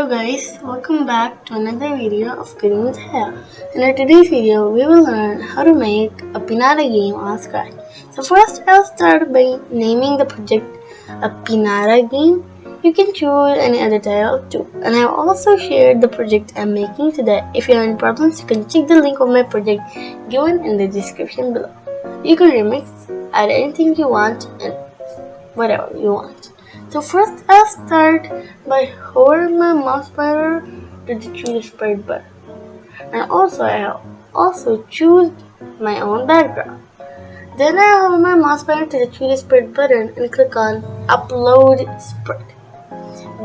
Hello guys, welcome back to another video of Coding with Haya. In today's video, we will learn how to make a Pinata game on Scratch. So first, I'll start by naming the project a Pinata Game. You can choose any other title too. And I've also shared the project I'm making today. If you have any problems, you can check the link of my project given in the description below. You can remix, add anything you want, and whatever you want. So first, I'll start by hovering my mouse pointer to the choose sprite button, and I'll choose my own background. Then I hover my mouse pointer to the choose sprite button and click on Upload Sprite.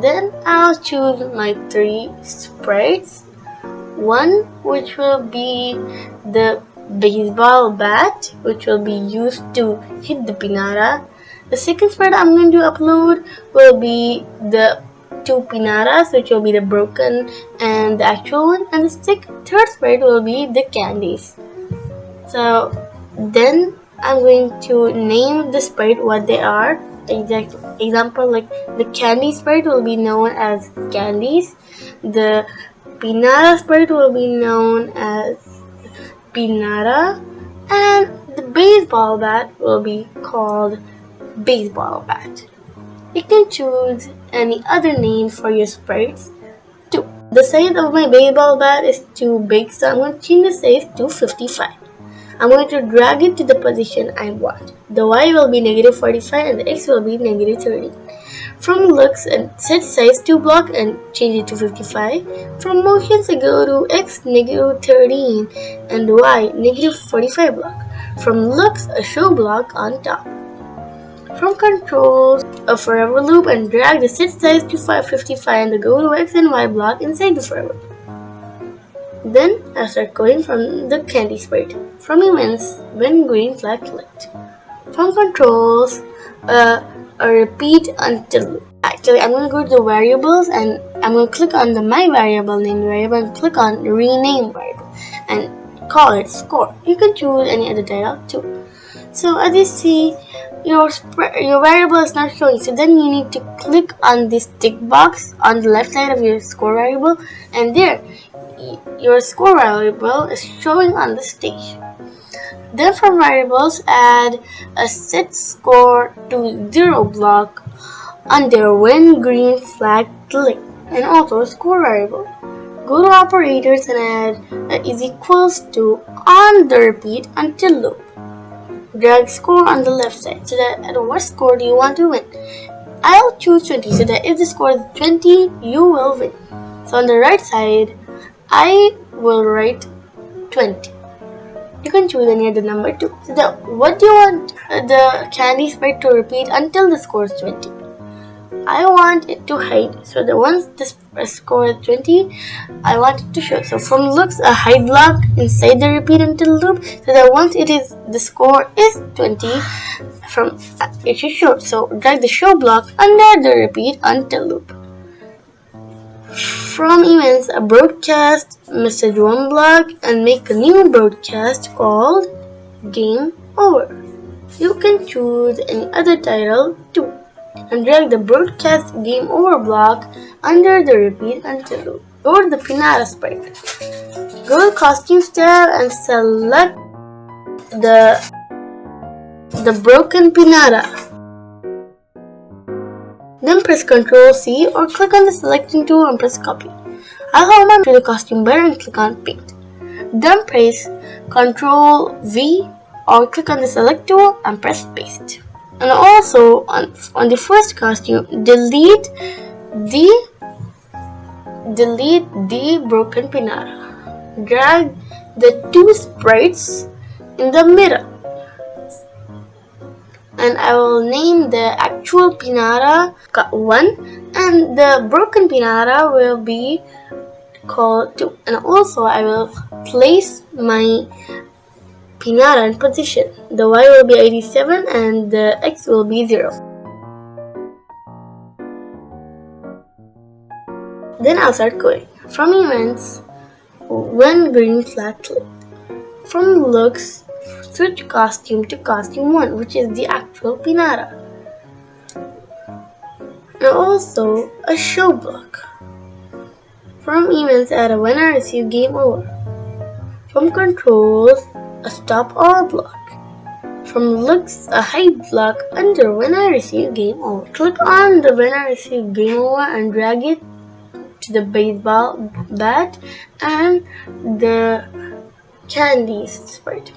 Then I'll choose my 3 sprites. One which will be the baseball bat, which will be used to hit the pinata. The second sprite I'm going to upload will be the 2 pinatas, which will be the broken and the actual one, and the third sprite will be the candies. So then I'm going to name the sprite what they are. Example, like the candy sprite will be known as candies. The pinata sprite will be known as pinata, and the baseball bat will be called baseball bat. You can choose any other name for your sprites too. The size of my baseball bat is too big, so I'm going to change the size to 55. I'm going to drag it to the position I want. The Y will be -45 and the X will be -30. From looks, and set size to block and change it to 55. From motions, I go to X -13 and Y -45 block. From looks, a show block on top. From controls, a forever loop, and drag the set size to 555 and the go to X and Y block inside the forever loop. Then I start coding from the candy sprite. From events, when green flag clicked. From controls, a repeat until loop. Actually, I'm going to go to the variables and I'm going to click on the my variable named variable and click on rename variable and call it score. You can choose any other title too. So as you see, your variable is not showing, so then you need to click on this tick box on the left side of your score variable, and there your score variable is showing on the stage. Then from variables, add a set score to 0 block under when green flag click, and also a score variable. Go to operators and add is equals to on the repeat until loop. Drag score on the left side so that at what score do you want to win. I'll choose 20 so that if the score is 20, you will win. So on the right side, I will write 20. You can choose any other number too. So what do you want the candy sprite to repeat until the score is 20? I want it to hide, so that once the score is 20, I want it to show. So from looks, a hide block inside the repeat until loop, so that once the score is 20, it should show. So drag the show block under the repeat until loop. From events, a broadcast message 1 block and make a new broadcast called Game Over. You can choose any other title too, and drag the broadcast game over block under the repeat until loop. Go to the Pinata sprite. Go to costumes tab and select the broken Pinata. Then press Ctrl C or click on the selection tool and press copy. I'll hold on to the costume button and click on paint. Then press Ctrl V or click on the select tool and press paste. And also on the first costume, delete the broken pinata. Drag the 2 sprites in the middle, and I will name the actual pinata 1 and the broken pinata will be called 2. And also I will place my pinata in position. The Y will be 87 and the X will be 0. Then I'll start coding. From events, when green flag clicked. From looks, switch costume to costume 1, which is the actual pinata. And also a show block. From events, add a when I receive game over. From controls, a stop all block. From looks, a hide block under when I receive game over. Click on the when I receive game over and drag it to the baseball bat and the candy sprite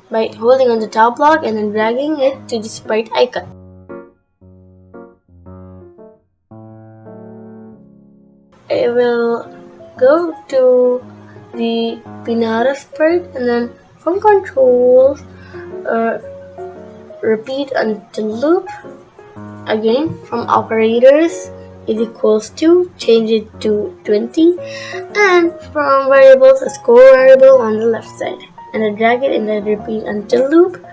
by holding on the top block and then dragging it to the sprite icon. I will go to the Pinata sprite and then from controls, repeat until loop. Again, from operators is equals to, change it to 20, and from variables, a score variable on the left side, and then drag it in the repeat until loop.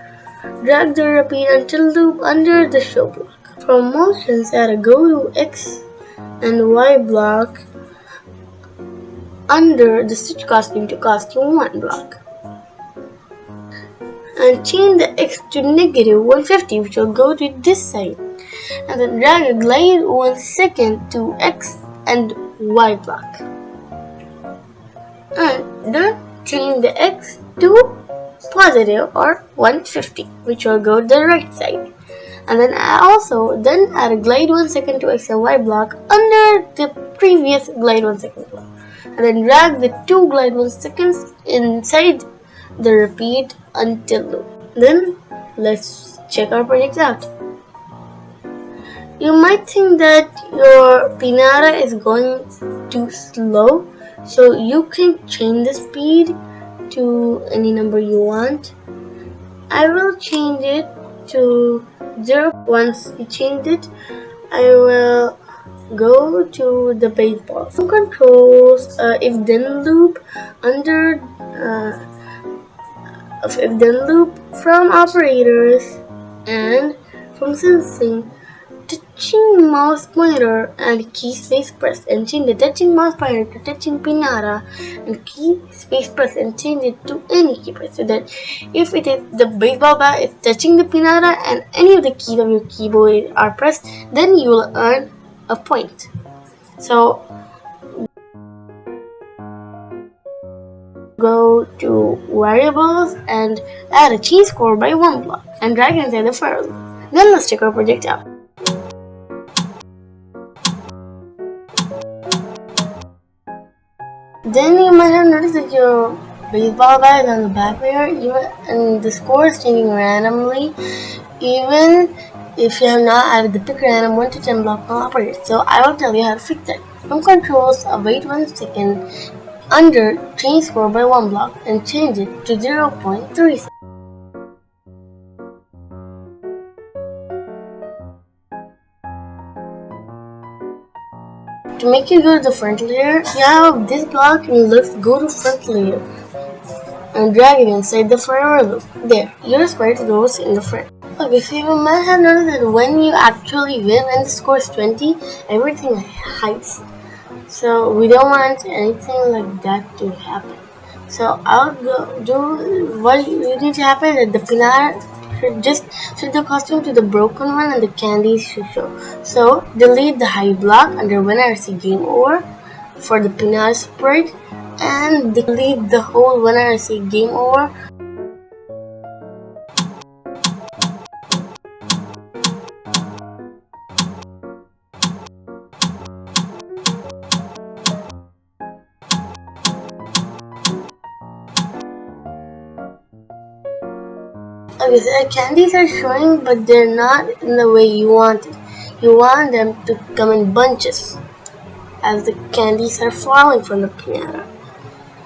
Drag the repeat until loop under the show block. From motions, add a go to X and Y block under the switch costume to costume 1 block. And change the X to negative 150, which will go to this side. And then drag a glide 1 second to X and Y block. And then change the X to positive or 150, which will go to the right side. And then add a glide 1 second to X and Y block under the previous glide 1 second block. And then drag the 2 glide 1 seconds inside the repeat until loop. Then let's check our project out. You might think that your Pinata is going too slow, so you can change the speed to any number you want. I will change it to 0. Once you change it, I will go to the baseball. From controls, if then loop under if then loop, from operators, and from sensing, touching mouse pointer and key space press, and change the touching mouse pointer to touching Pinata and key space press and change it to any key press, so that if it is the baseball bat is touching the Pinata and any of the keys of your keyboard are pressed, then you will earn a point. So go to variables and add a change score by 1 block and drag inside the for loop. Then let's check our project out. Then you might have noticed that your baseball bat is on the back layer, and the score is changing randomly, even if you have not added the pick random 1 to 10 block from operator. So I will tell you how to fix that. From controls, wait 1 second under change score by 1 block and change it to 0.3. To make it go to the front layer, you have this block and let's go to front layer and drag it inside the forever loop. There, your sprite goes in the front. Okay, so you might have noticed that when you actually win and the score is 20, everything hides. So we don't want anything like that to happen. So I'll do what you need to happen is that the Pinata should just set the costume to the broken one and the candies should show. So delete the hide block under when I receive game over for the Pinata sprite and delete the whole when I receive game over. Okay, so the candies are showing, but they're not in the way you want it. You want them to come in bunches as the candies are falling from the Pinata.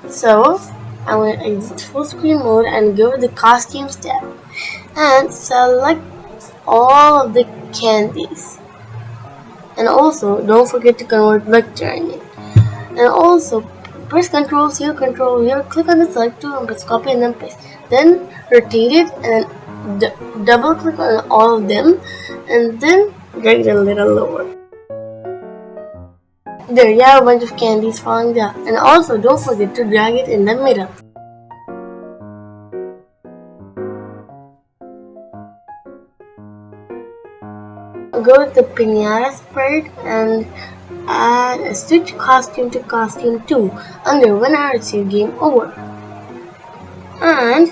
So I'm going to exit full screen mode and go to the costumes tab and select all of the candies. And also don't forget to convert vectoring it. And also press Ctrl, here, Ctrl, here, click on the select tool and press copy and then paste. Then rotate it and double click on all of them and then drag it a little lower. There you have a bunch of candies falling down. And also don't forget to drag it in the middle. Go to the Pinata sprite and Add a switch costume to costume 2 under 1 hour to game over. And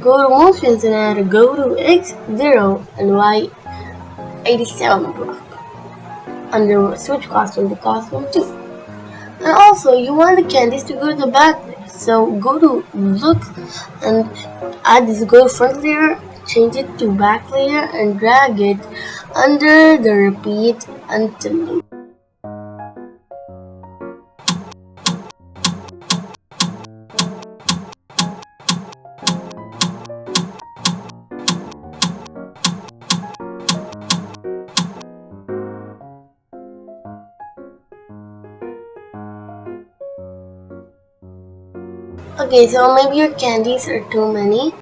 go to motions and add a go to X0 and Y87 block under switch costume to costume 2. And also you want the candies to go to the back layer. So go to look and add this go to front layer, change it to back layer and drag it under the repeat until loop. Okay, so maybe your candies are too many.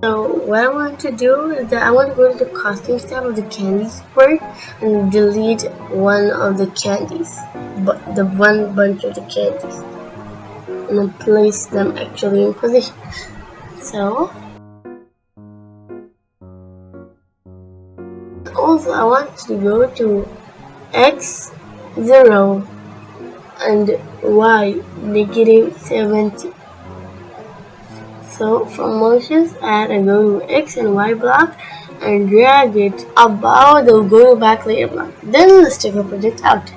So what I want to do is that I want to go to the costumes tab of the candies part and delete one of the candies, but the one bunch of the candies, and then place them actually in position. So also I want to go to X0 and Y-70. So from motions, add a go to X and Y block and drag it above the go to back layer block. Then let's check the project out.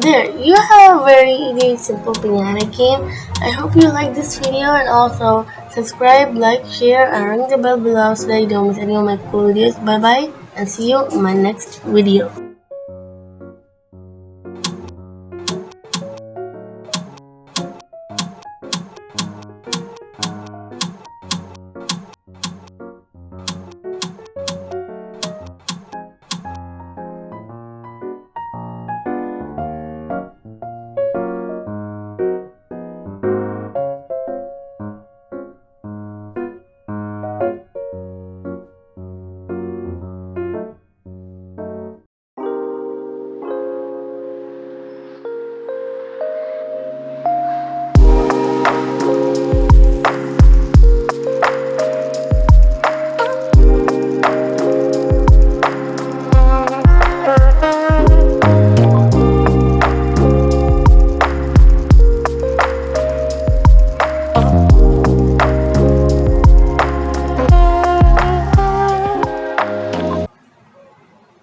There, you have a very easy simple Pinata game. I hope you like this video and also subscribe, like, share and ring the bell below so that you don't miss any of my cool videos. Bye bye and see you in my next video.